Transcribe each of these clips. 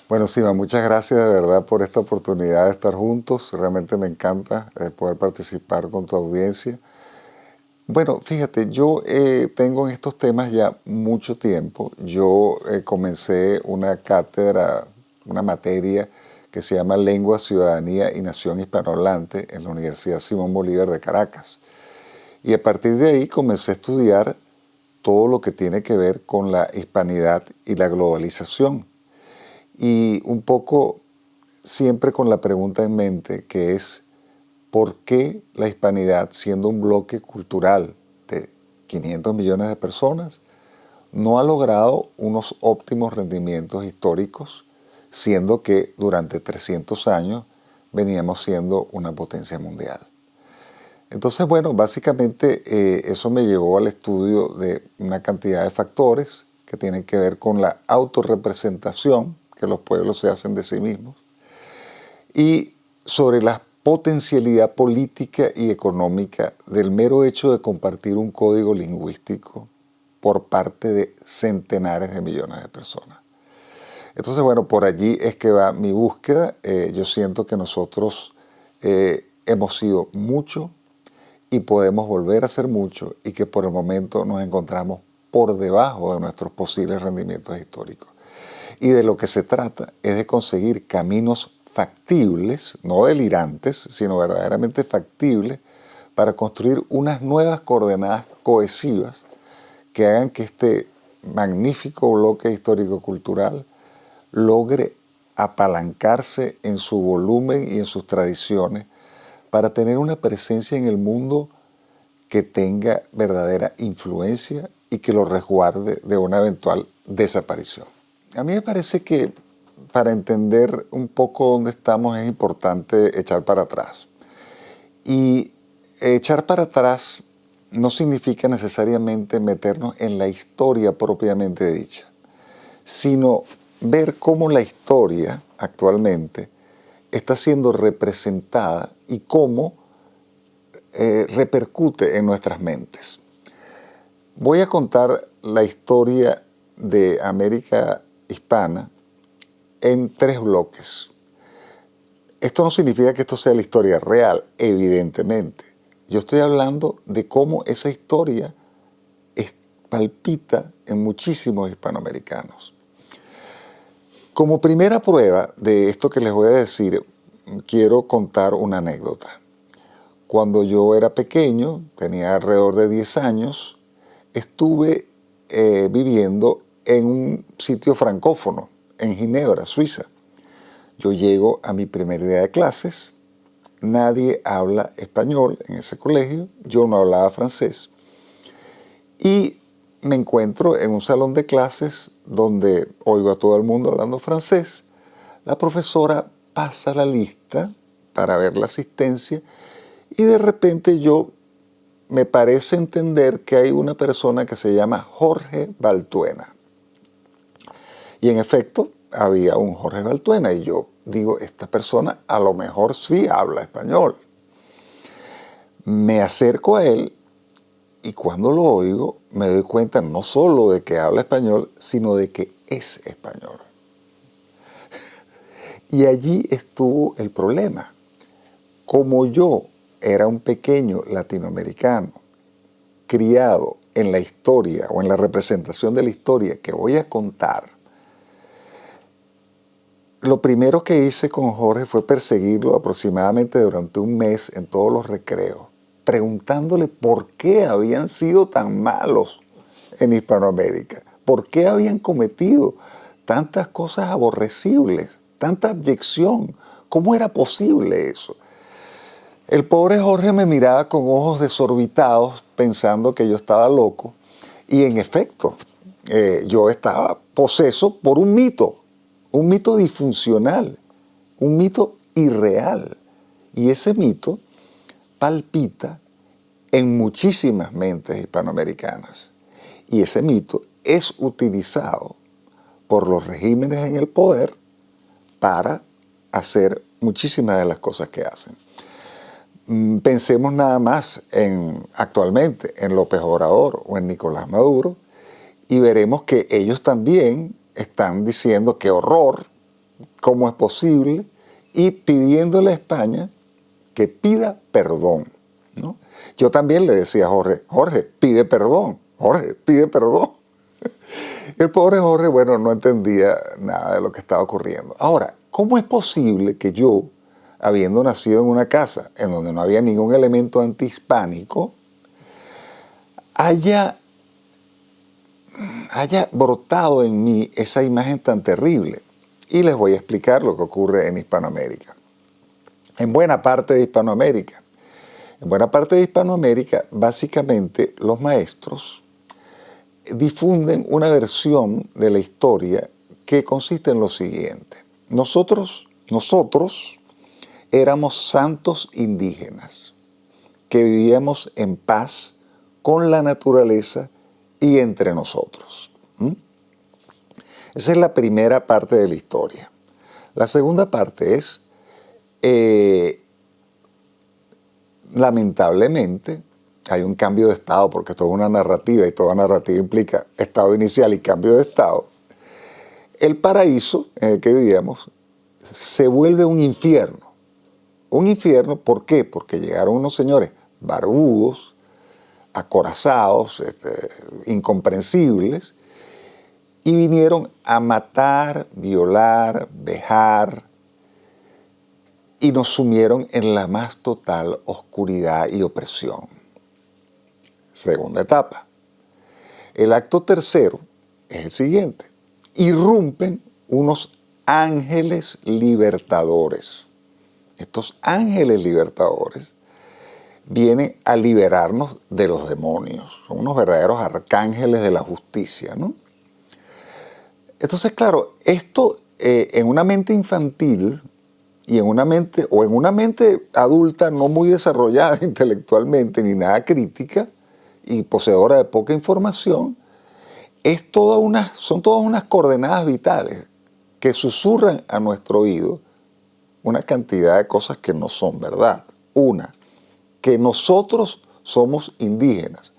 Bueno, Sima, muchas gracias de verdad por esta oportunidad de estar juntos. Realmente me encanta poder participar con tu audiencia. Bueno, fíjate, yo tengo en estos temas ya mucho tiempo. Yo comencé una cátedra, una materia que se llama Lengua, Ciudadanía y Nación Hispanohablante en la Universidad Simón Bolívar de Caracas. Y a partir de ahí comencé a estudiar todo lo que tiene que ver con la hispanidad y la globalización. Y un poco siempre con la pregunta en mente, que es ¿por qué la hispanidad, siendo un bloque cultural de 500 millones de personas, no ha logrado unos óptimos rendimientos históricos, siendo que durante 300 años veníamos siendo una potencia mundial? Entonces, bueno, básicamente eso me llevó al estudio de una cantidad de factores que tienen que ver con la autorrepresentación que los pueblos se hacen de sí mismos y sobre la potencialidad política y económica del mero hecho de compartir un código lingüístico por parte de centenares de millones de personas. Entonces, bueno, por allí es que va mi búsqueda. Yo siento que nosotros hemos sido mucho y podemos volver a hacer mucho y que por el momento nos encontramos por debajo de nuestros posibles rendimientos históricos. Y de lo que se trata es de conseguir caminos factibles, no delirantes, sino verdaderamente factibles, para construir unas nuevas coordenadas cohesivas que hagan que este magnífico bloque histórico-cultural logre apalancarse en su volumen y en sus tradiciones para tener una presencia en el mundo que tenga verdadera influencia y que lo resguarde de una eventual desaparición. A mí me parece que para entender un poco dónde estamos es importante echar para atrás. Y echar para atrás no significa necesariamente meternos en la historia propiamente dicha, sino ver cómo la historia actualmente está siendo representada y cómo repercute en nuestras mentes. Voy a contar la historia de América hispana en 3 bloques. Esto no significa que esto sea la historia real, evidentemente. Yo estoy hablando de cómo esa historia palpita en muchísimos hispanoamericanos. Como primera prueba de esto que les voy a decir, quiero contar una anécdota. Cuando yo era pequeño, tenía alrededor de 10 años, estuve viviendo en un sitio francófono, en Ginebra, Suiza. Yo llego a mi primer día de clases, nadie habla español en ese colegio, yo no hablaba francés. Y me encuentro en un salón de clases donde oigo a todo el mundo hablando francés. La profesora pasa la lista para ver la asistencia y de repente me parece entender que hay una persona que se llama Jorge Baltuena. Y en efecto, había un Jorge Baltuena y yo digo, esta persona a lo mejor sí habla español. Me acerco a él y cuando lo oigo me doy cuenta no solo de que habla español, sino de que es español. Y allí estuvo el problema. Como yo era un pequeño latinoamericano criado en la historia o en la representación de la historia que voy a contar, lo primero que hice con Jorge fue perseguirlo aproximadamente durante un mes en todos los recreos, preguntándole por qué habían sido tan malos en Hispanoamérica, por qué habían cometido tantas cosas aborrecibles, tanta abyección, ¿cómo era posible eso? El pobre Jorge me miraba con ojos desorbitados pensando que yo estaba loco y en efecto yo estaba poseso por un mito disfuncional, un mito irreal. Y ese mito palpita en muchísimas mentes hispanoamericanas. Y ese mito es utilizado por los regímenes en el poder para hacer muchísimas de las cosas que hacen. Pensemos nada más actualmente en López Obrador o en Nicolás Maduro y veremos que ellos también están diciendo qué horror cómo es posible, y pidiéndole a España que pida perdón, ¿no? Yo también le decía a Jorge, Jorge, pide perdón, Jorge, pide perdón. El pobre Jorge, bueno, no entendía nada de lo que estaba ocurriendo. Ahora, ¿cómo es posible que yo, habiendo nacido en una casa en donde no había ningún elemento antihispánico, haya brotado en mí esa imagen tan terrible? Y les voy a explicar lo que ocurre en Hispanoamérica. En buena parte de Hispanoamérica. En buena parte de Hispanoamérica, básicamente, los maestros difunden una versión de la historia que consiste en lo siguiente. Nosotros éramos santos indígenas que vivíamos en paz con la naturaleza y entre nosotros. Esa es la primera parte de la historia. La segunda parte es, lamentablemente, hay un cambio de estado, porque esto es una narrativa y toda narrativa implica estado inicial y cambio de estado. El paraíso en el que vivíamos se vuelve un infierno. Un infierno, ¿por qué? Porque llegaron unos señores barbudos, acorazados, incomprensibles, y vinieron a matar, violar, vejar, y nos sumieron en la más total oscuridad y opresión. Segunda etapa. El acto tercero es el siguiente. Irrumpen unos ángeles libertadores. Estos ángeles libertadores vienen a liberarnos de los demonios. Son unos verdaderos arcángeles de la justicia, ¿no? Entonces, claro, esto en una mente infantil y en una mente adulta no muy desarrollada intelectualmente ni nada crítica y poseedora de poca información, son todas unas coordenadas vitales que susurran a nuestro oído una cantidad de cosas que no son verdad. Una, que nosotros somos indígenas.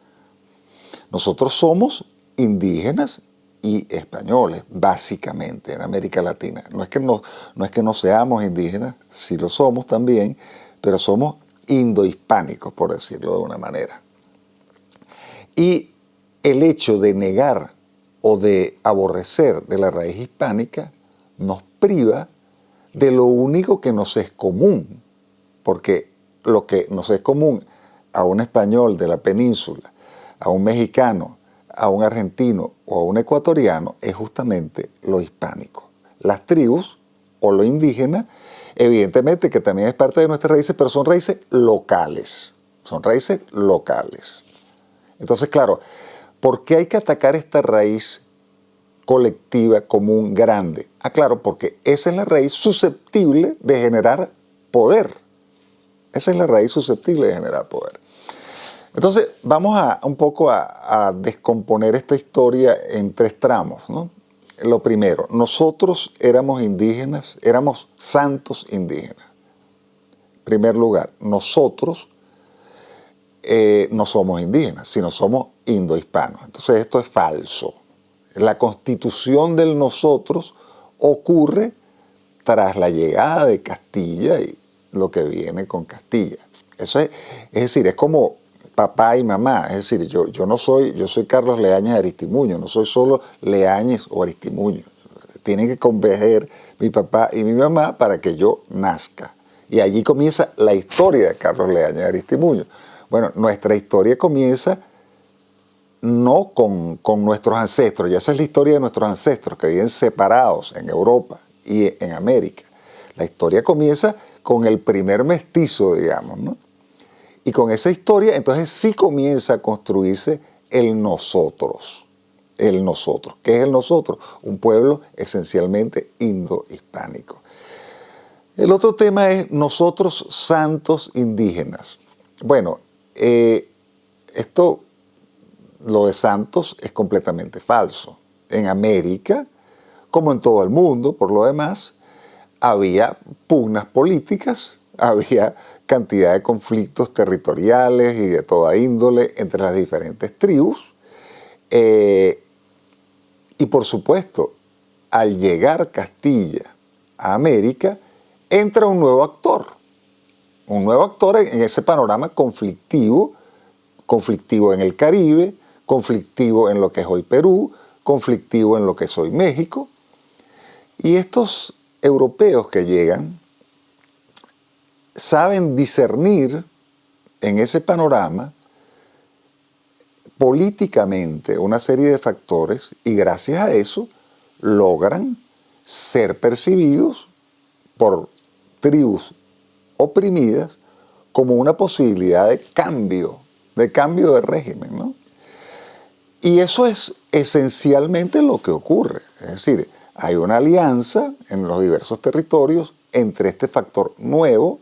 Nosotros somos indígenas y españoles, básicamente, en América Latina. No es que no seamos indígenas, sí lo somos también, pero somos indohispánicos, por decirlo de una manera. Y el hecho de negar o de aborrecer de la raíz hispánica nos priva de lo único que nos es común, porque lo que nos es común a un español de la península, a un mexicano, a un argentino o a un ecuatoriano es justamente lo hispánico. Las tribus o lo indígena, evidentemente que también es parte de nuestras raíces, pero son raíces locales. Son raíces locales. Entonces, claro, ¿por qué hay que atacar esta raíz colectiva, común, grande? Ah, claro, porque esa es la raíz susceptible de generar poder. Esa es la raíz susceptible de generar poder. Entonces, vamos un poco a descomponer esta historia en tres tramos, ¿no? Lo primero, nosotros éramos indígenas, éramos santos indígenas. En primer lugar, nosotros no somos indígenas, sino somos indohispanos. Entonces, esto es falso. La constitución del nosotros ocurre tras la llegada de Castilla y lo que viene con Castilla. Eso es decir, es como papá y mamá. Es decir, yo soy Carlos Leáñez Aristimuño, no soy solo Leáñez o Aristimuño. Tienen que converger mi papá y mi mamá para que yo nazca. Y allí comienza la historia de Carlos Leáñez Aristimuño. Bueno, nuestra historia comienza no con nuestros ancestros, ya esa es la historia de nuestros ancestros que viven separados en Europa y en América. La historia comienza con el primer mestizo, digamos, ¿no? Y con esa historia, entonces sí comienza a construirse el nosotros. El nosotros. ¿Qué es el nosotros? Un pueblo esencialmente indohispánico. El otro tema es nosotros santos indígenas. Bueno, lo de santos es completamente falso. En América, como en todo el mundo, por lo demás, había pugnas políticas, había cantidad de conflictos territoriales y de toda índole entre las diferentes tribus. Y por supuesto, al llegar Castilla a América, entra un nuevo actor en ese panorama conflictivo, conflictivo en el Caribe, conflictivo en lo que es hoy Perú, conflictivo en lo que es hoy México. Y estos europeos que llegan saben discernir en ese panorama políticamente una serie de factores y gracias a eso logran ser percibidos por tribus oprimidas como una posibilidad de cambio de régimen, ¿no? Y eso es esencialmente lo que ocurre. Es decir, hay una alianza en los diversos territorios entre este factor nuevo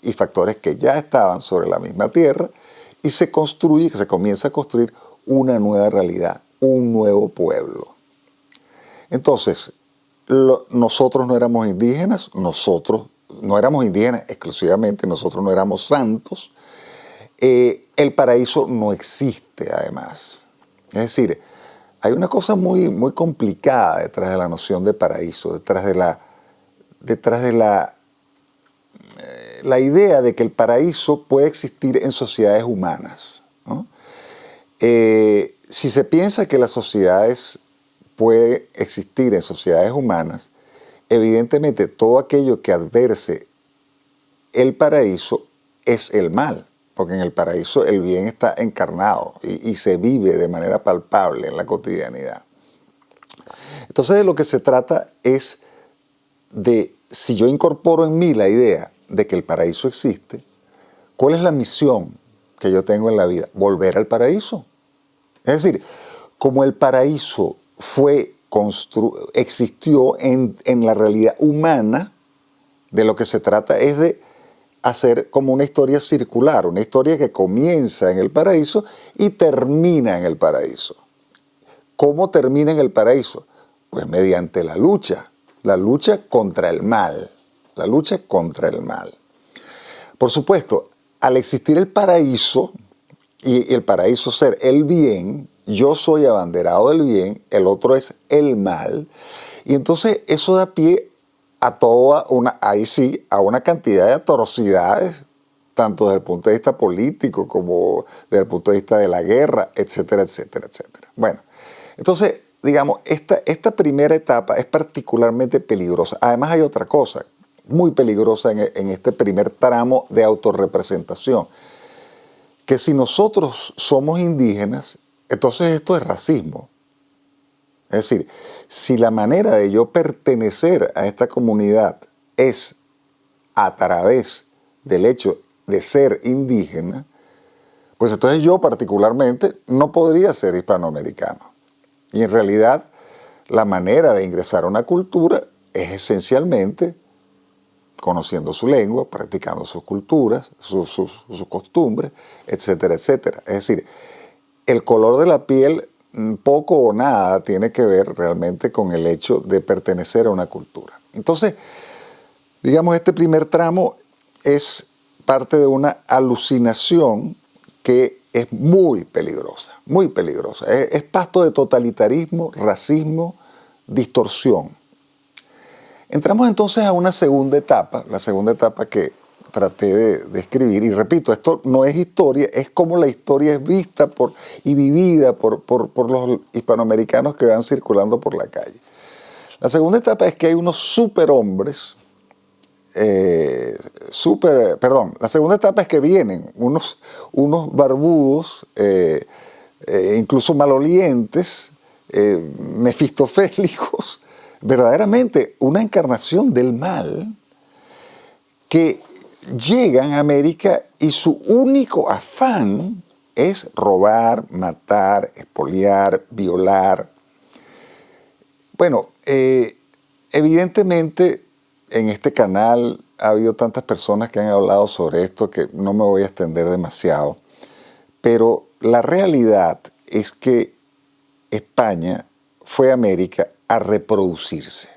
y factores que ya estaban sobre la misma tierra y se comienza a construir una nueva realidad, un nuevo pueblo. Entonces, nosotros no éramos indígenas, exclusivamente, nosotros no éramos santos. El paraíso no existe, además. Es decir, hay una cosa muy, muy complicada detrás de la noción de paraíso, detrás de la idea de que el paraíso puede existir en sociedades humanas, ¿no? Si se piensa que las sociedades puede existir en sociedades humanas, evidentemente todo aquello que adverse el paraíso es el mal, porque en el paraíso el bien está encarnado y se vive de manera palpable en la cotidianidad. Entonces de lo que se trata es de, si yo incorporo en mí la idea de que el paraíso existe, ¿cuál es la misión que yo tengo en la vida? Volver al paraíso. Es decir, como el paraíso existió en la realidad humana, de lo que se trata es de hacer como una historia circular, una historia que comienza en el paraíso y termina en el paraíso. ¿Cómo termina en el paraíso? Pues mediante la lucha contra el mal, la lucha contra el mal. Por supuesto, al existir el paraíso y el paraíso ser el bien, yo soy abanderado del bien, el otro es el mal, y entonces eso da pie a a una cantidad de atrocidades, tanto desde el punto de vista político como desde el punto de vista de la guerra, etcétera, etcétera, etcétera. Bueno, entonces, digamos, esta primera etapa es particularmente peligrosa. Además hay otra cosa muy peligrosa en este primer tramo de autorrepresentación, que si nosotros somos indígenas, entonces esto es racismo. Es decir, si la manera de yo pertenecer a esta comunidad es a través del hecho de ser indígena, pues entonces yo particularmente no podría ser hispanoamericano. Y en realidad la manera de ingresar a una cultura es esencialmente conociendo su lengua, practicando sus culturas, sus costumbres, etcétera, etcétera. Es decir, el color de la piel poco o nada tiene que ver realmente con el hecho de pertenecer a una cultura. Entonces, digamos, este primer tramo es parte de una alucinación que es muy peligrosa, muy peligrosa. Es pasto de totalitarismo, racismo, distorsión. Entramos entonces a una segunda etapa, la segunda etapa que traté de describir, y repito, esto no es historia, es como la historia es vista y vivida por los hispanoamericanos que van circulando por la calle. La segunda etapa es que hay unos superhombres, la segunda etapa es que vienen unos barbudos, incluso malolientes, mefistofélicos, verdaderamente una encarnación del mal, que llegan a América y su único afán es robar, matar, expoliar, violar. Bueno, evidentemente en este canal ha habido tantas personas que han hablado sobre esto que no me voy a extender demasiado, pero la realidad es que España fue a América a reproducirse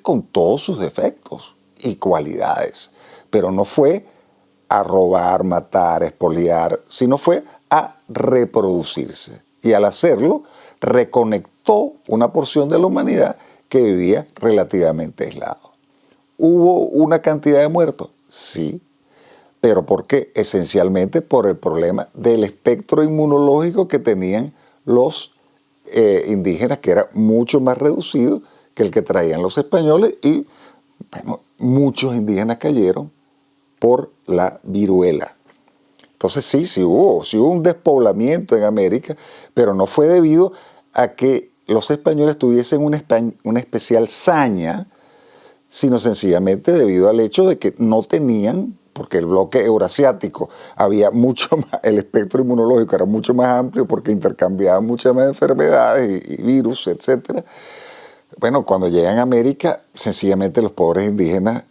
con todos sus defectos y cualidades, pero no fue a robar, matar, expoliar, sino fue a reproducirse. Y al hacerlo, reconectó una porción de la humanidad que vivía relativamente aislado. ¿Hubo una cantidad de muertos? Sí. ¿Pero por qué? Esencialmente por el problema del espectro inmunológico que tenían los indígenas, que era mucho más reducido que el que traían los españoles, y bueno, muchos indígenas cayeron por la viruela. Entonces sí hubo un despoblamiento en América, pero no fue debido a que los españoles tuviesen una especial saña, sino sencillamente debido al hecho de que no tenían, porque el bloque eurasiático había mucho más, el espectro inmunológico era mucho más amplio porque intercambiaban muchas más enfermedades y virus, etc. Bueno, cuando llegan a América, sencillamente los pobres indígenas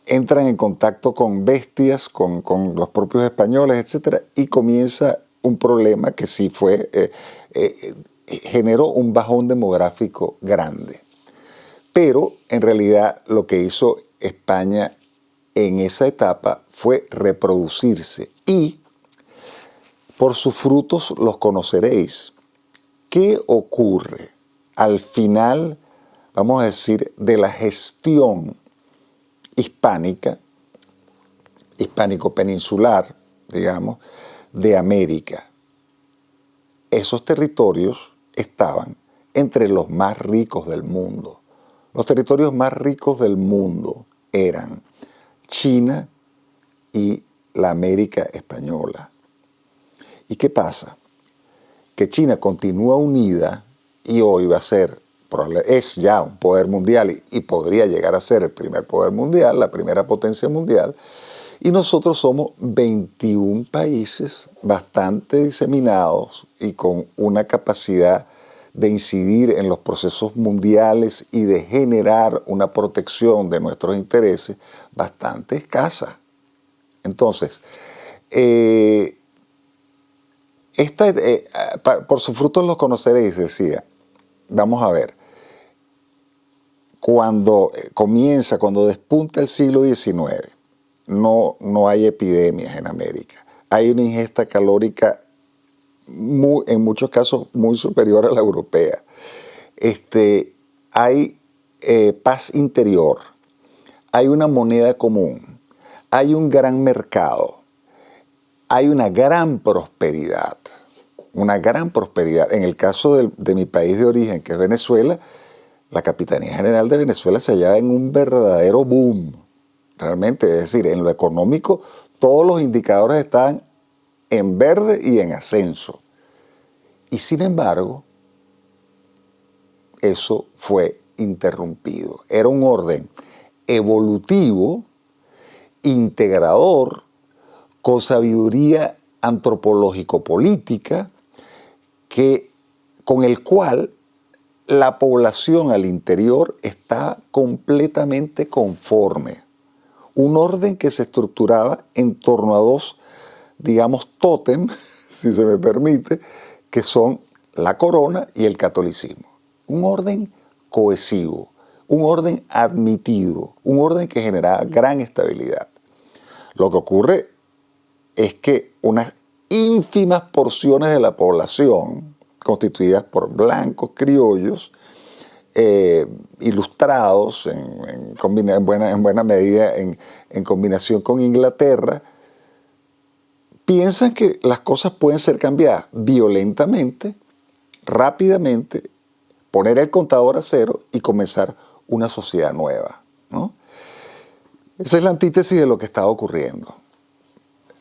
entran en contacto con bestias, con los propios españoles, etc. Y comienza un problema que sí generó un bajón demográfico grande. Pero en realidad lo que hizo España en esa etapa fue reproducirse y por sus frutos los conoceréis. ¿Qué ocurre al final, vamos a decir, de la gestión hispánica, hispánico-peninsular, digamos, de América? Esos territorios estaban entre los más ricos del mundo. Los territorios más ricos del mundo eran China y la América española. ¿Y qué pasa? Que China continúa unida y hoy es ya un poder mundial y podría llegar a ser el primer poder mundial, la primera potencia mundial, y nosotros somos 21 países bastante diseminados y con una capacidad de incidir en los procesos mundiales y de generar una protección de nuestros intereses bastante escasa. Entonces, por sus frutos los conoceréis, decía. Vamos a ver. Cuando despunta el siglo XIX, no hay epidemias en América. Hay una ingesta calórica en muchos casos muy superior a la europea. Hay paz interior, hay una moneda común, hay un gran mercado, hay una gran prosperidad. En el caso de mi país de origen, que es Venezuela, la Capitanía General de Venezuela se hallaba en un verdadero boom. Realmente, es decir, en lo económico, todos los indicadores estaban en verde y en ascenso. Y sin embargo, eso fue interrumpido. Era un orden evolutivo, integrador, con sabiduría antropológico-política, con el cual la población al interior está completamente conforme. Un orden que se estructuraba en torno a dos, digamos, tótem, si se me permite, que son la corona y el catolicismo. Un orden cohesivo, un orden admitido, un orden que generaba gran estabilidad. Lo que ocurre es que unas ínfimas porciones de la población, constituidas por blancos criollos, ilustrados en buena medida en combinación con Inglaterra, piensan que las cosas pueden ser cambiadas violentamente, rápidamente, poner el contador a cero y comenzar una sociedad nueva, ¿no? Esa es la antítesis de lo que estaba ocurriendo.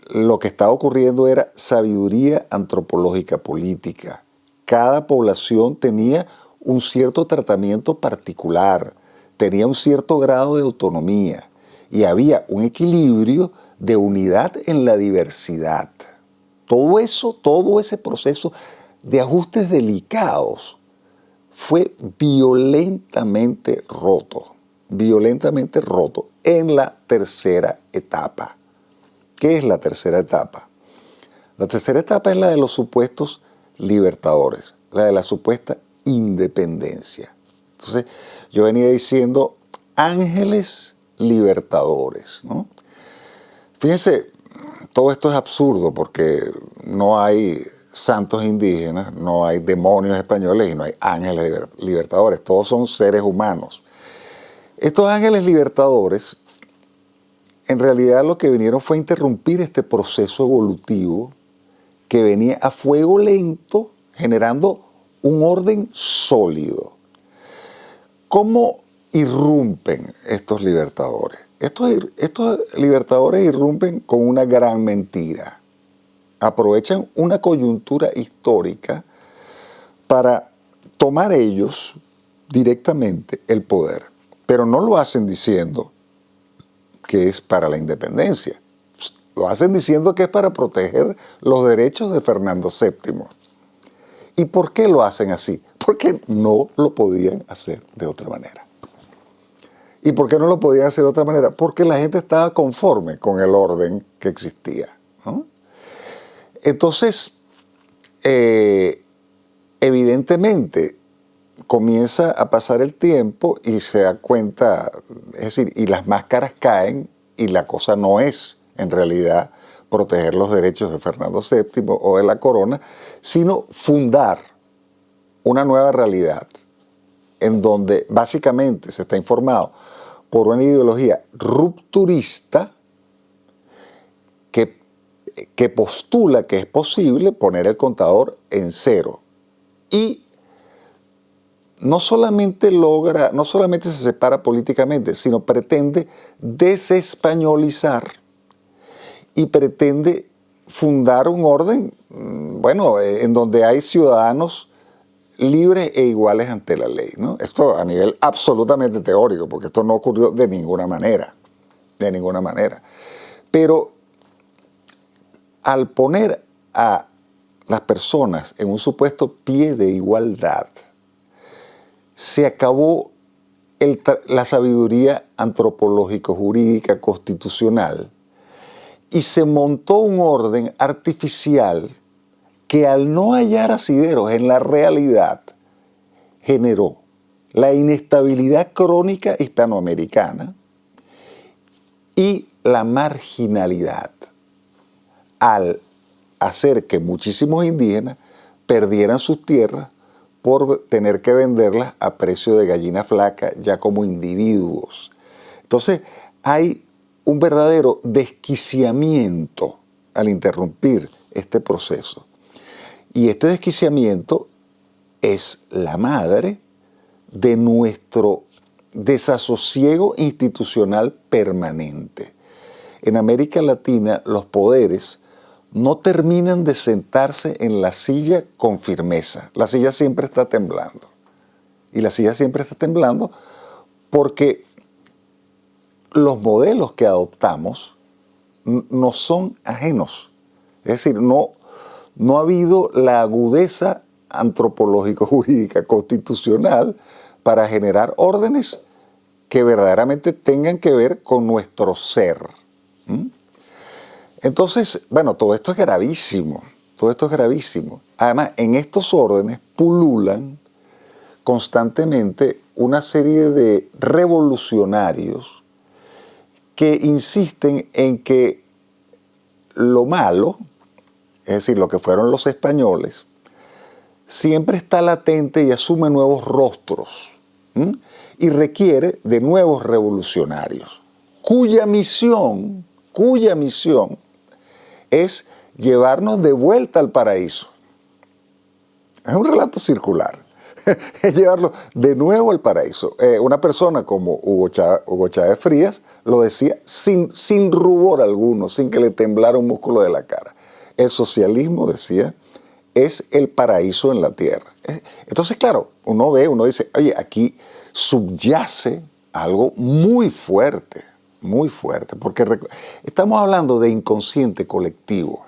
Lo que estaba ocurriendo era sabiduría antropológica política. Cada población tenía un cierto tratamiento particular, tenía un cierto grado de autonomía y había un equilibrio de unidad en la diversidad. Todo ese proceso de ajustes delicados fue violentamente roto en la tercera etapa. ¿Qué es la tercera etapa? La tercera etapa es la de los supuestos libertadores, la de la supuesta independencia. Entonces, yo venía diciendo ángeles libertadores, ¿no? Fíjense, todo esto es absurdo porque no hay santos indígenas, no hay demonios españoles y no hay ángeles libertadores. Todos son seres humanos. Estos ángeles libertadores, en realidad lo que vinieron fue a interrumpir este proceso evolutivo que venía a fuego lento, generando un orden sólido. ¿Cómo irrumpen estos libertadores? Estos libertadores irrumpen con una gran mentira. Aprovechan una coyuntura histórica para tomar ellos directamente el poder. Pero no lo hacen diciendo que es para la independencia. Lo hacen diciendo que es para proteger los derechos de Fernando VII. ¿Y por qué lo hacen así? Porque no lo podían hacer de otra manera. ¿Y por qué no lo podían hacer de otra manera? Porque la gente estaba conforme con el orden que existía, ¿no? Entonces, evidentemente, comienza a pasar el tiempo y se da cuenta, es decir, y las máscaras caen y la cosa no es, en realidad, proteger los derechos de Fernando VII o de la corona, sino fundar una nueva realidad en donde básicamente se está informado por una ideología rupturista que postula que es posible poner el contador en cero. Y no solamente se separa políticamente, sino pretende desespañolizar y pretende fundar un orden, bueno, en donde hay ciudadanos libres e iguales ante la ley, ¿no? Esto a nivel absolutamente teórico, porque esto no ocurrió de ninguna manera, Pero al poner a las personas en un supuesto pie de igualdad, se acabó la sabiduría antropológico-jurídica constitucional y se montó un orden artificial que al no hallar asideros en la realidad generó la inestabilidad crónica hispanoamericana y la marginalidad, al hacer que muchísimos indígenas perdieran sus tierras por tener que venderlas a precio de gallina flaca ya como individuos. Entonces hay un verdadero desquiciamiento al interrumpir este proceso. Y este desquiciamiento es la madre de nuestro desasosiego institucional permanente. En América Latina los poderes no terminan de sentarse en la silla con firmeza. La silla siempre está temblando. Y la silla siempre está temblando porque los modelos que adoptamos no son ajenos. Es decir, no ha habido la agudeza antropológico-jurídica constitucional para generar órdenes que verdaderamente tengan que ver con nuestro ser. Entonces, bueno, todo esto es gravísimo. Además, en estos órdenes pululan constantemente una serie de revolucionarios que insisten en que lo malo, es decir, lo que fueron los españoles, siempre está latente y asume nuevos rostros, y requiere de nuevos revolucionarios, cuya misión es llevarnos de vuelta al paraíso. Es un relato circular. Es llevarlo de nuevo al paraíso. Una persona como Hugo Chávez Frías lo decía sin rubor alguno, sin que le temblara un músculo de la cara. El socialismo, decía, es el paraíso en la tierra. Entonces, claro, uno dice, oye, aquí subyace algo muy fuerte, porque estamos hablando de inconsciente colectivo.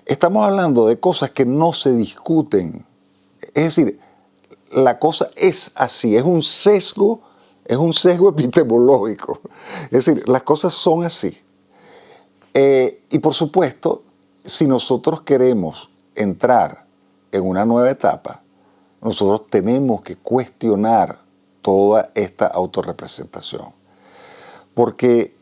Estamos hablando de cosas que no se discuten. Es decir, la cosa es así, es un sesgo epistemológico. Es decir, las cosas son así. Y por supuesto, si nosotros queremos entrar en una nueva etapa, nosotros tenemos que cuestionar toda esta autorrepresentación. Porque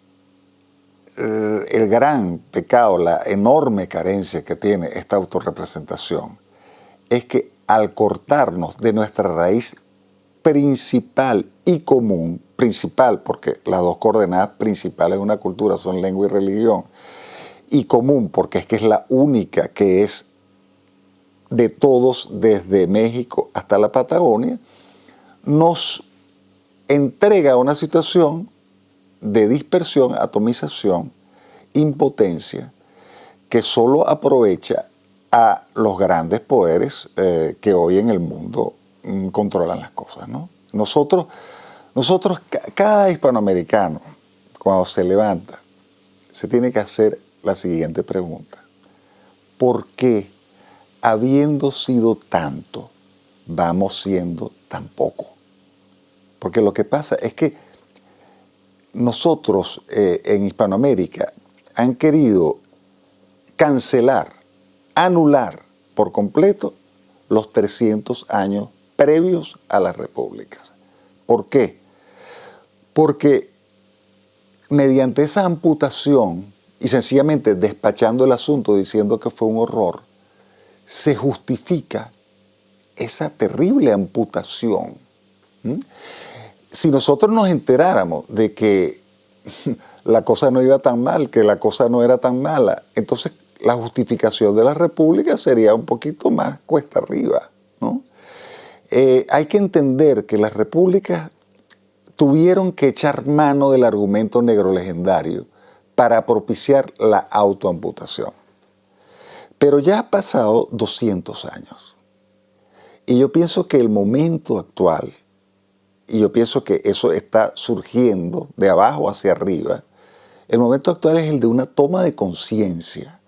el gran pecado, la enorme carencia que tiene esta autorrepresentación, es que al cortarnos de nuestra raíz principal y común, principal porque las dos coordenadas principales de una cultura son lengua y religión, y común porque es que es la única que es de todos desde México hasta la Patagonia, nos entrega a una situación de dispersión, atomización, impotencia, que solo aprovecha a los grandes poderes que hoy en el mundo controlan las cosas, ¿no? Nosotros, cada hispanoamericano, cuando se levanta, se tiene que hacer la siguiente pregunta. ¿Por qué, habiendo sido tanto, vamos siendo tan poco? Porque lo que pasa es que nosotros en Hispanoamérica han querido cancelar, anular por completo los 300 años previos a las repúblicas. ¿Por qué? Porque mediante esa amputación y sencillamente despachando el asunto diciendo que fue un horror, se justifica esa terrible amputación. Si nosotros nos enteráramos de que la cosa no iba tan mal, que la cosa no era tan mala, entonces la justificación de la república sería un poquito más cuesta arriba, ¿no? Hay que entender que las repúblicas tuvieron que echar mano del argumento negro legendario para propiciar la autoamputación. Pero ya ha pasado 200 años. Y yo pienso que el momento actual, y yo pienso que eso está surgiendo de abajo hacia arriba, el momento actual es el de una toma de conciencia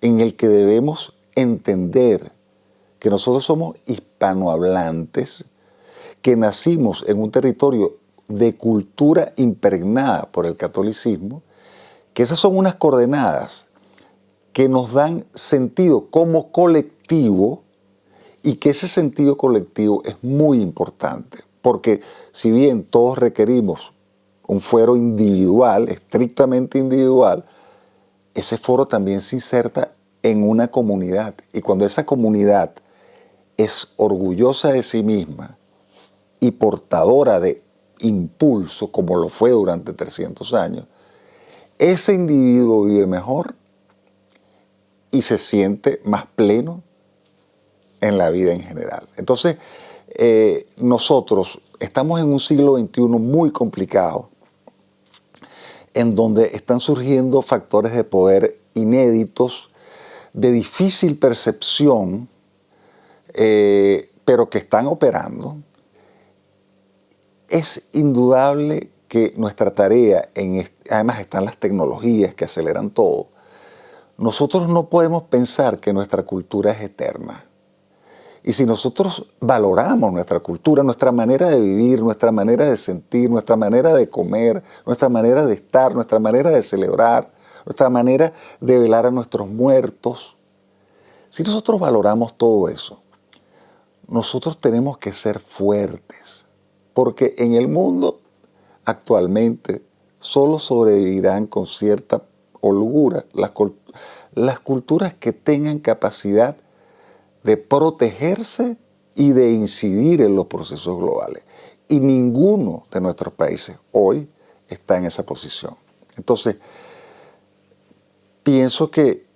en el que debemos entender que nosotros somos hispanohablantes, que nacimos en un territorio de cultura impregnada por el catolicismo, que esas son unas coordenadas que nos dan sentido como colectivo y que ese sentido colectivo es muy importante, porque si bien todos requerimos un fuero individual, estrictamente individual, ese foro también se inserta en una comunidad. Y cuando esa comunidad es orgullosa de sí misma y portadora de impulso, como lo fue durante 300 años, ese individuo vive mejor y se siente más pleno en la vida en general. Entonces, nosotros estamos en un siglo XXI muy complicado, en donde están surgiendo factores de poder inéditos, de difícil percepción, pero que están operando. Es indudable que nuestra tarea, además están las tecnologías que aceleran todo, nosotros no podemos pensar que nuestra cultura es eterna. Y si nosotros valoramos nuestra cultura, nuestra manera de vivir, nuestra manera de sentir, nuestra manera de comer, nuestra manera de estar, nuestra manera de celebrar, nuestra manera de velar a nuestros muertos, si nosotros valoramos todo eso, nosotros tenemos que ser fuertes, porque en el mundo actualmente solo sobrevivirán con cierta holgura las culturas que tengan capacidad de protegerse y de incidir en los procesos globales. Y ninguno de nuestros países hoy está en esa posición. Entonces, pienso que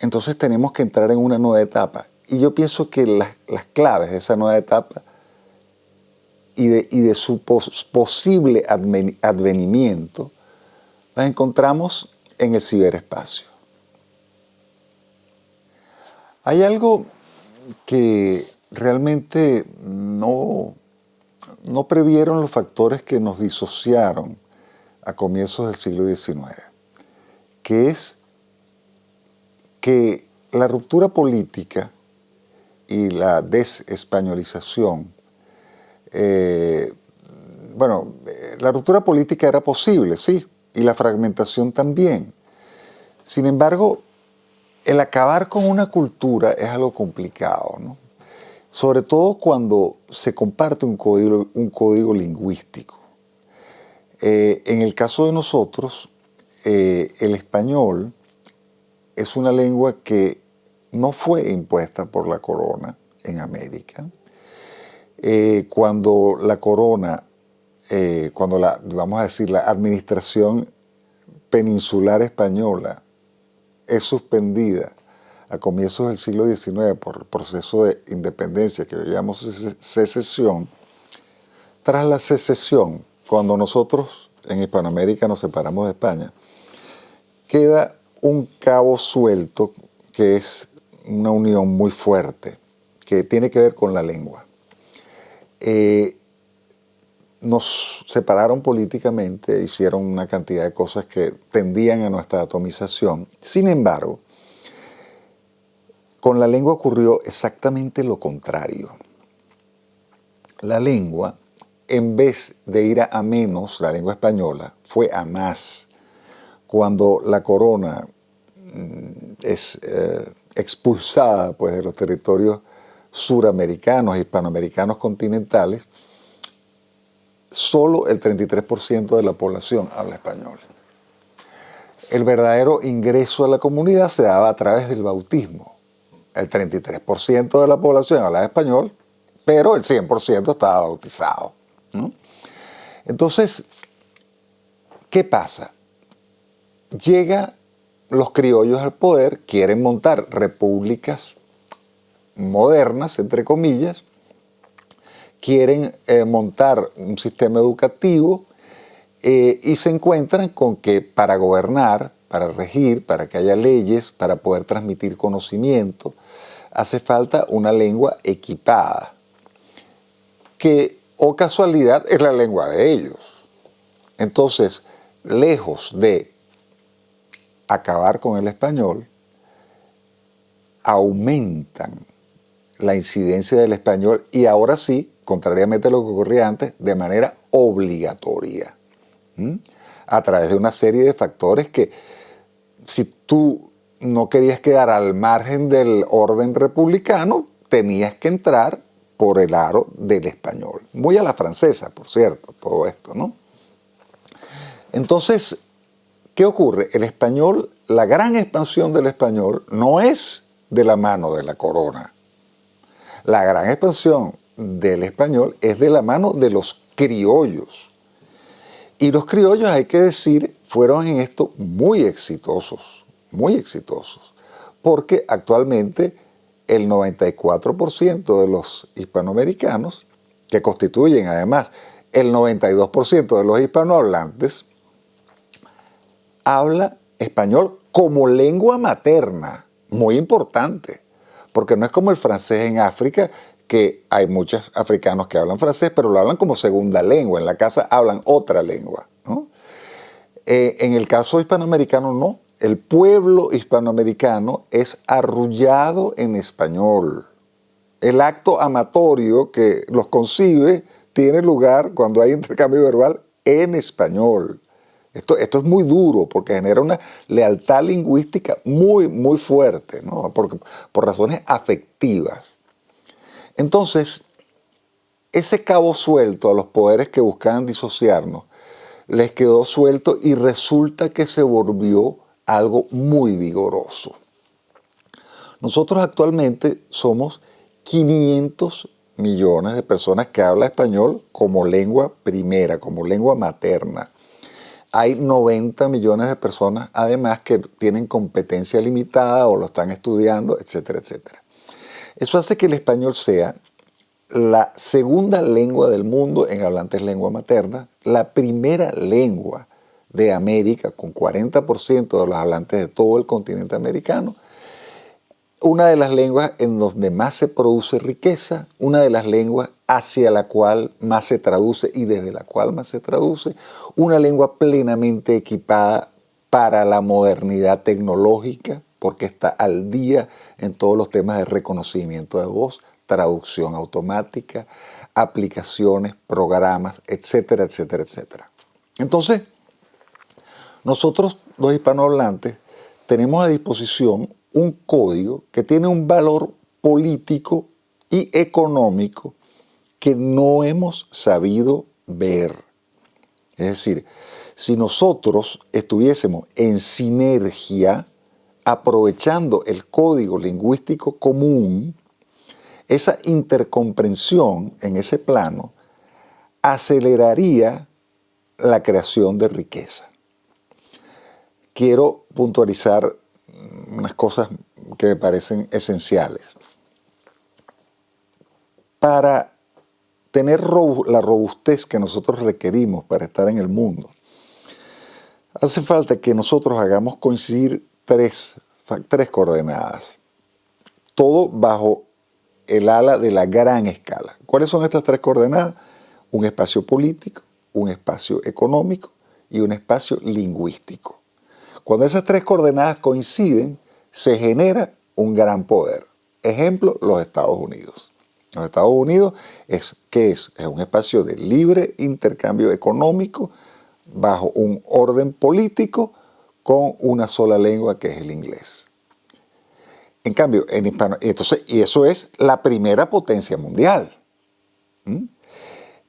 entonces tenemos que entrar en una nueva etapa. Y yo pienso que las claves de esa nueva etapa y de su posible advenimiento las encontramos en el ciberespacio. Hay algo que realmente no previeron los factores que nos disociaron a comienzos del siglo XIX, que es que la ruptura política y la desespañolización, la ruptura política era posible, sí, y la fragmentación también. Sin embargo, el acabar con una cultura es algo complicado, ¿no? Sobre todo cuando se comparte un código lingüístico. En el caso de nosotros, el español es una lengua que no fue impuesta por la corona en América. Cuando la corona, vamos a decir, la administración peninsular española es suspendida a comienzos del siglo XIX por el proceso de independencia que llamamos secesión, tras la secesión, cuando nosotros en Hispanoamérica nos separamos de España, queda un cabo suelto que es una unión muy fuerte, que tiene que ver con la lengua. Nos separaron políticamente, hicieron una cantidad de cosas que tendían a nuestra atomización. Sin embargo, con la lengua ocurrió exactamente lo contrario. La lengua, en vez de ir a menos, la lengua española, fue a más. Cuando la corona es expulsada pues, de los territorios suramericanos, hispanoamericanos continentales, solo el 33% de la población habla español. El verdadero ingreso a la comunidad se daba a través del bautismo. El 33% de la población hablaba español, pero el 100% estaba bautizado, ¿no? Entonces, ¿qué pasa? Llegan los criollos al poder, quieren montar repúblicas modernas, entre comillas, quieren montar un sistema educativo y se encuentran con que para gobernar, para regir, para que haya leyes, para poder transmitir conocimiento, hace falta una lengua equipada, que, o casualidad, es la lengua de ellos. Entonces, lejos de acabar con el español, aumentan la incidencia del español y ahora sí, contrariamente a lo que ocurría antes, de manera obligatoria, a través de una serie de factores que si tú no querías quedar al margen del orden republicano, tenías que entrar por el aro del español. Muy a la francesa, por cierto, todo esto, ¿no? Entonces, ¿qué ocurre? El español, la gran expansión del español no es de la mano de la corona. La gran expansión del español es de la mano de los criollos. Y los criollos, hay que decir, fueron en esto muy exitosos, porque actualmente el 94% de los hispanoamericanos, que constituyen además el 92% de los hispanohablantes, habla español como lengua materna, muy importante, porque no es como el francés en África, que hay muchos africanos que hablan francés, pero lo hablan como segunda lengua, en la casa hablan otra lengua, ¿no? En el caso hispanoamericano no, el pueblo hispanoamericano es arrullado en español. El acto amatorio que los concibe tiene lugar cuando hay intercambio verbal en español. Esto es muy duro porque genera una lealtad lingüística muy fuerte, ¿no? por razones afectivas. Entonces, ese cabo suelto a los poderes que buscaban disociarnos, les quedó suelto y resulta que se volvió algo muy vigoroso. Nosotros actualmente somos 500 millones de personas que hablan español como lengua primera, como lengua materna. Hay 90 millones de personas, además, que tienen competencia limitada o lo están estudiando, etcétera, etcétera. Eso hace que el español sea la segunda lengua del mundo en hablantes lengua materna, la primera lengua de América, con 40% de los hablantes de todo el continente americano, una de las lenguas en donde más se produce riqueza, una de las lenguas hacia la cual más se traduce y desde la cual más se traduce, una lengua plenamente equipada para la modernidad tecnológica, porque está al día en todos los temas de reconocimiento de voz, traducción automática, aplicaciones, programas, etcétera, etcétera, etcétera. Entonces, nosotros, los hispanohablantes, tenemos a disposición un código que tiene un valor político y económico que no hemos sabido ver. Es decir, si nosotros estuviésemos en sinergia, aprovechando el código lingüístico común, esa intercomprensión en ese plano aceleraría la creación de riqueza. Quiero puntualizar unas cosas que me parecen esenciales. Para tener la robustez que nosotros requerimos para estar en el mundo, hace falta que nosotros hagamos coincidir tres coordenadas, todo bajo el ala de la gran escala. ¿Cuáles son estas tres coordenadas? Un espacio político, un espacio económico y un espacio lingüístico. Cuando esas tres coordenadas coinciden, se genera un gran poder. Ejemplo, los Estados Unidos. Los Estados Unidos ¿qué es? Es un espacio de libre intercambio económico bajo un orden político con una sola lengua que es el inglés. En cambio, en hispano, y eso es la primera potencia mundial.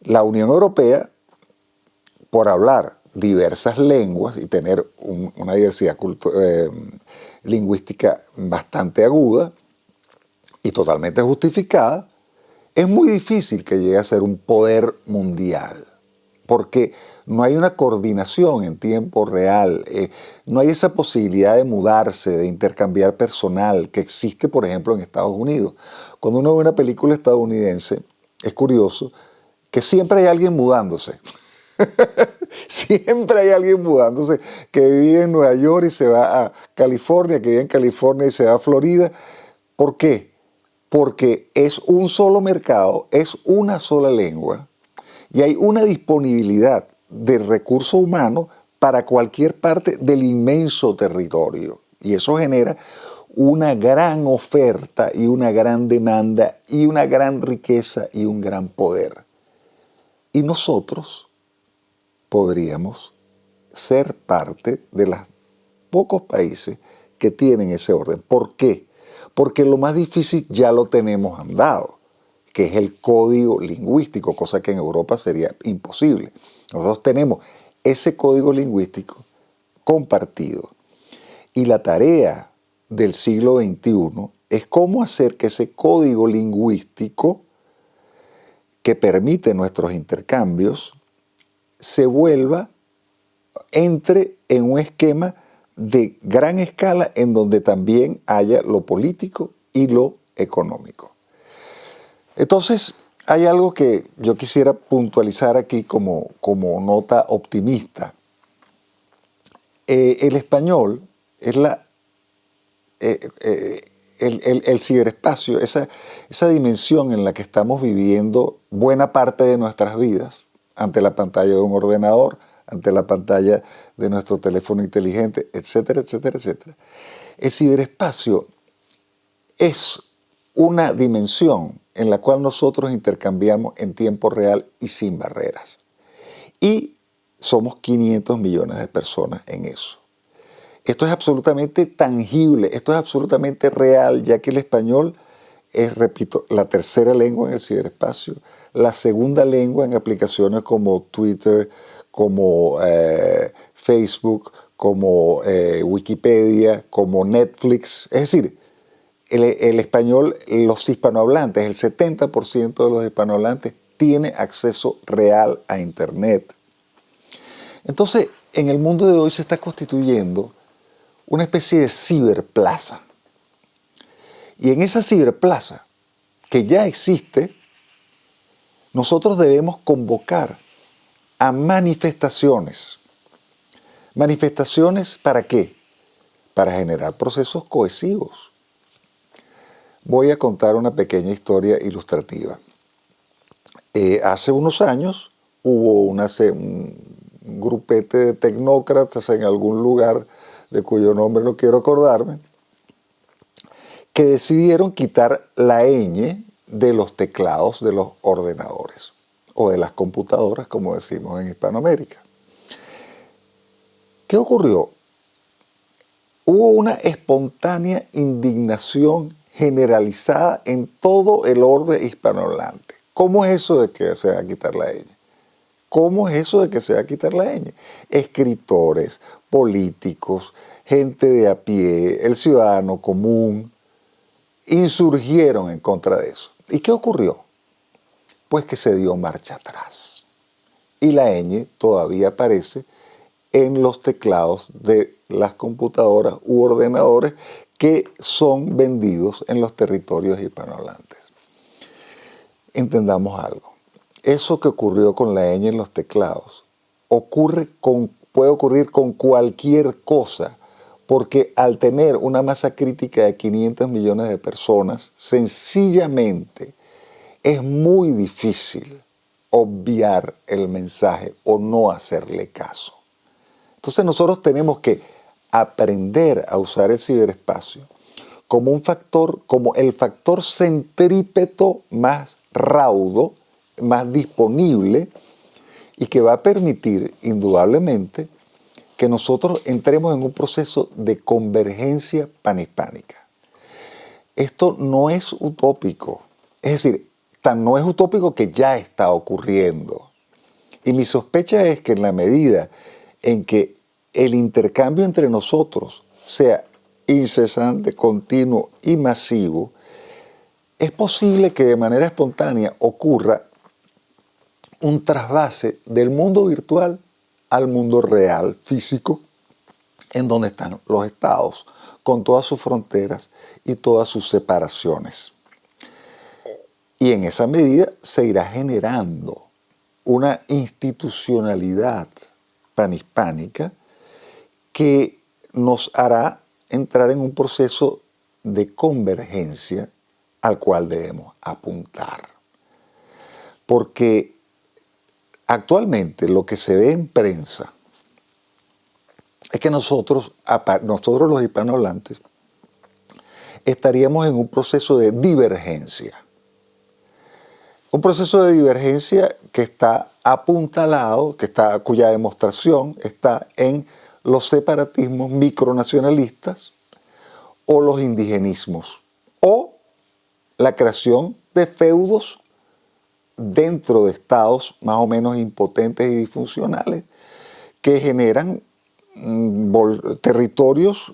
La Unión Europea, por hablar diversas lenguas y tener una diversidad lingüística bastante aguda y totalmente justificada, es muy difícil que llegue a ser un poder mundial, porque no hay una coordinación en tiempo real, no hay esa posibilidad de mudarse, de intercambiar personal que existe, por ejemplo, en Estados Unidos. Cuando uno ve una película estadounidense, es curioso que siempre hay alguien mudándose. Siempre hay alguien mudándose que vive en Nueva York y se va a California, que vive en California y se va a Florida. ¿Por qué? Porque es un solo mercado, es una sola lengua y hay una disponibilidad de recursos humanos para cualquier parte del inmenso territorio. Y eso genera una gran oferta y una gran demanda y una gran riqueza y un gran poder. Y nosotros podríamos ser parte de los pocos países que tienen ese orden. ¿Por qué? Porque lo más difícil ya lo tenemos andado, que es el código lingüístico, cosa que en Europa sería imposible. Nosotros tenemos ese código lingüístico compartido. Y la tarea del siglo XXI es cómo hacer que ese código lingüístico que permite nuestros intercambios entre en un esquema de gran escala en donde también haya lo político y lo económico. Entonces, hay algo que yo quisiera puntualizar aquí como nota optimista. El español es el ciberespacio, esa dimensión en la que estamos viviendo buena parte de nuestras vidas, ante la pantalla de un ordenador, ante la pantalla de nuestro teléfono inteligente, etcétera, etcétera, etcétera. El ciberespacio es una dimensión en la cual nosotros intercambiamos en tiempo real y sin barreras. Y somos 500 millones de personas en eso. Esto es absolutamente tangible, esto es absolutamente real, ya que el español es, repito, la tercera lengua en el ciberespacio, la segunda lengua en aplicaciones como Twitter, como Facebook, como Wikipedia, como Netflix. Es decir, el español, los hispanohablantes, el 70% de los hispanohablantes tiene acceso real a Internet. Entonces, en el mundo de hoy se está constituyendo una especie de ciberplaza. Y en esa ciberplaza, que ya existe, nosotros debemos convocar a manifestaciones. ¿Manifestaciones para qué? Para generar procesos cohesivos. Voy a contar una pequeña historia ilustrativa. Hace unos años hubo un grupete de tecnócratas en algún lugar de cuyo nombre no quiero acordarme, que decidieron quitar la ñ de los teclados de los ordenadores o de las computadoras, como decimos en Hispanoamérica. ¿Qué ocurrió? Hubo una espontánea indignación generalizada en todo el orbe hispanohablante. ¿Cómo es eso de que se va a quitar la ñ? ¿Cómo es eso de que se va a quitar la ñ? Escritores, políticos, gente de a pie, el ciudadano común, insurgieron en contra de eso. ¿Y qué ocurrió? Pues que se dio marcha atrás. Y la ñ todavía aparece en los teclados de las computadoras u ordenadores que son vendidos en los territorios hispanohablantes. Entendamos algo. Eso que ocurrió con la ñ en los teclados puede ocurrir con cualquier cosa, porque al tener una masa crítica de 500 millones de personas, sencillamente es muy difícil obviar el mensaje o no hacerle caso. Entonces nosotros tenemos que aprender a usar el ciberespacio como un factor, como el factor centrípeto más raudo, más disponible y que va a permitir indudablemente que nosotros entremos en un proceso de convergencia panhispánica. Esto no es utópico, es decir, no es utópico que ya está ocurriendo. Y mi sospecha es que en la medida en que el intercambio entre nosotros sea incesante, continuo y masivo, es posible que de manera espontánea ocurra un trasvase del mundo virtual al mundo real, físico, en donde están los estados, con todas sus fronteras y todas sus separaciones. Y en esa medida se irá generando una institucionalidad panhispánica que nos hará entrar en un proceso de convergencia al cual debemos apuntar. Porque actualmente lo que se ve en prensa es que nosotros los hispanohablantes, estaríamos en un proceso de divergencia. Un proceso de divergencia que está apuntalado, cuya demostración está en los separatismos micronacionalistas o los indigenismos o la creación de feudos dentro de estados más o menos impotentes y disfuncionales que generan territorios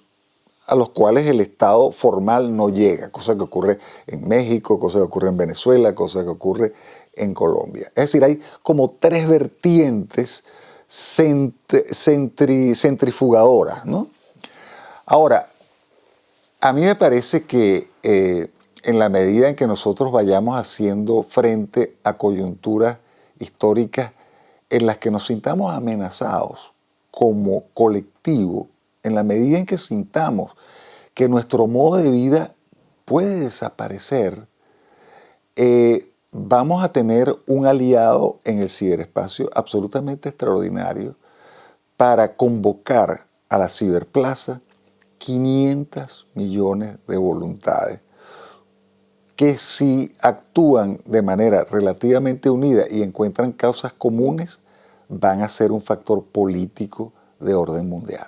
a los cuales el Estado formal no llega, cosa que ocurre en México, cosa que ocurre en Venezuela, cosa que ocurre en Colombia. Es decir, hay como tres vertientes centrifugadoras, ¿no? Ahora, a mí me parece que en la medida en que nosotros vayamos haciendo frente a coyunturas históricas en las que nos sintamos amenazados como colectivo, en la medida en que sintamos que nuestro modo de vida puede desaparecer, vamos a tener un aliado en el ciberespacio absolutamente extraordinario para convocar a la ciberplaza 500 millones de voluntades que si actúan de manera relativamente unida y encuentran causas comunes, van a ser un factor político de orden mundial.